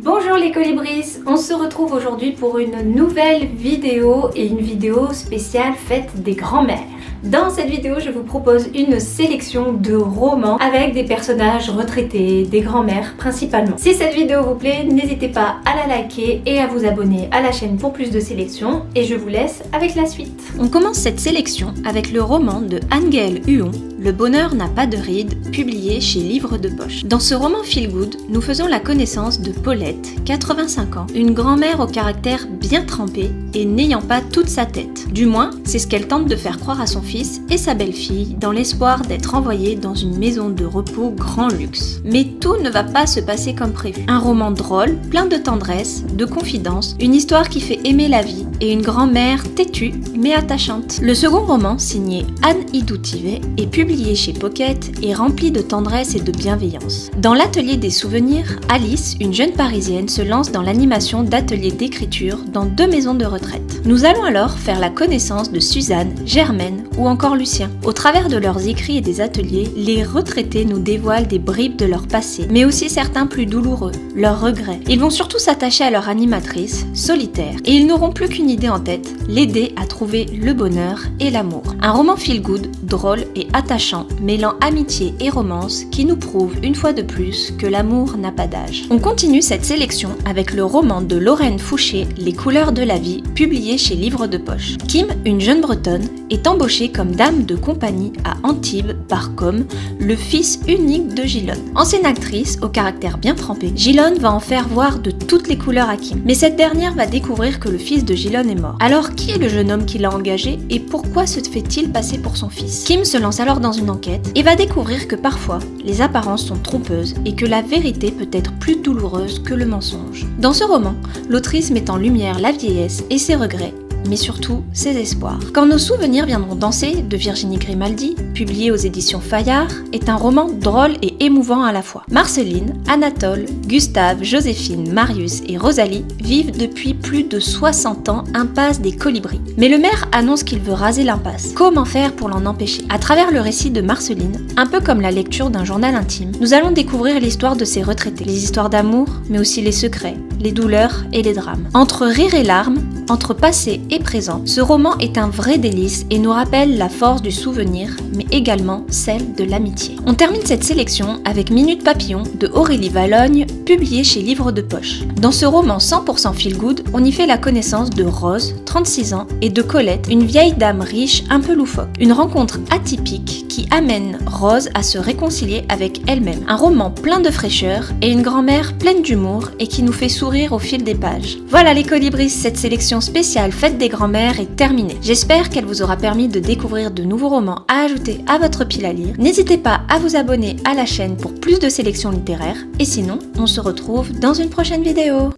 Bonjour les colibris, on se retrouve aujourd'hui pour une nouvelle vidéo et une vidéo spéciale fête des grands-mères. Dans cette vidéo, je vous propose une sélection de romans avec des personnages retraités, des grands-mères principalement. Si cette vidéo vous plaît, n'hésitez pas à la liker et à vous abonner à la chaîne pour plus de sélections et je vous laisse avec la suite. On commence cette sélection avec le roman de Anne-Gaëlle Huon, Le bonheur n'a pas de rides, publié chez Livre de Poche. Dans ce roman feel good, nous faisons la connaissance de Paulette, 85 ans, une grand-mère au caractère bien trempé et n'ayant pas toute sa tête. Du moins, c'est ce qu'elle tente de faire croire à son fils et sa belle-fille dans l'espoir d'être envoyée dans une maison de repos grand luxe. Mais tout ne va pas se passer comme prévu. Un roman drôle, plein de tendresse, de confidence, une histoire qui fait aimer la vie et une grand-mère têtue mais attachante. Le second roman, signé Anne Hidou-Tivet, est publié chez Pocket et rempli de tendresse et de bienveillance. Dans l'atelier des souvenirs, Alice, une jeune parisienne, se lance dans l'animation d'ateliers d'écriture dans 2 maisons de retraite. Nous allons alors faire la connaissance de Suzanne, Germaine ou encore Lucien. Au travers de leurs écrits et des ateliers, les retraités nous dévoilent des bribes de leur passé, mais aussi certains plus douloureux, leurs regrets. Ils vont surtout s'attacher à leur animatrice, solitaire, et ils n'auront plus qu'une idée en tête, l'aider à trouver le bonheur et l'amour. Un roman feel good, drôle et attachant, mêlant amitié et romance qui nous prouve une fois de plus que l'amour n'a pas d'âge. On continue cette sélection avec le roman de Lorraine Fouché, Les couleurs de la vie, publié chez Livre de Poche. Kim, une jeune bretonne, est embauchée comme dame de compagnie à Antibes par Com, le fils unique de Gilonne. Ancienne actrice au caractère bien trempé, Gilonne va en faire voir de toutes les couleurs à Kim. Mais cette dernière va découvrir que le fils de Gilonne est mort. Alors qui est le jeune homme qui l'a engagé et pourquoi se fait-il passer pour son fils? Kim se lance alors dans une enquête et va découvrir que parfois les apparences sont trompeuses et que la vérité peut être plus douloureuse que le mensonge. Dans ce roman, l'autrice met en lumière la vieillesse et ses regrets, mais surtout ses espoirs. Quand nos souvenirs viendront danser de Virginie Grimaldi, publié aux éditions Fayard, est un roman drôle et émouvant à la fois. Marceline, Anatole, Gustave, Joséphine, Marius et Rosalie vivent depuis plus de 60 ans impasse des Colibris. Mais le maire annonce qu'il veut raser l'impasse. Comment faire pour l'en empêcher? À travers le récit de Marceline, un peu comme la lecture d'un journal intime, nous allons découvrir l'histoire de ces retraités, les histoires d'amour, mais aussi les secrets, les douleurs et les drames. Entre rire et larmes, entre passé et présent, ce roman est un vrai délice et nous rappelle la force du souvenir, mais également celle de l'amitié. On termine cette sélection avec Minute Papillon de Aurélie Vallogne, publié chez Livre de Poche. Dans ce roman 100% feel good, on y fait la connaissance de Rose, 36 ans, et de Colette, une vieille dame riche un peu loufoque. Une rencontre atypique qui amène Rose à se réconcilier avec elle-même. Un roman plein de fraîcheur et une grand-mère pleine d'humour et qui nous fait sourire au fil des pages. Voilà les colibris, cette sélection spéciale Fête des grands-mères est terminée. J'espère qu'elle vous aura permis de découvrir de nouveaux romans à ajouter à votre pile à lire. N'hésitez pas à vous abonner à la chaîne pour plus de sélections littéraires et sinon, on se retrouve dans une prochaine vidéo.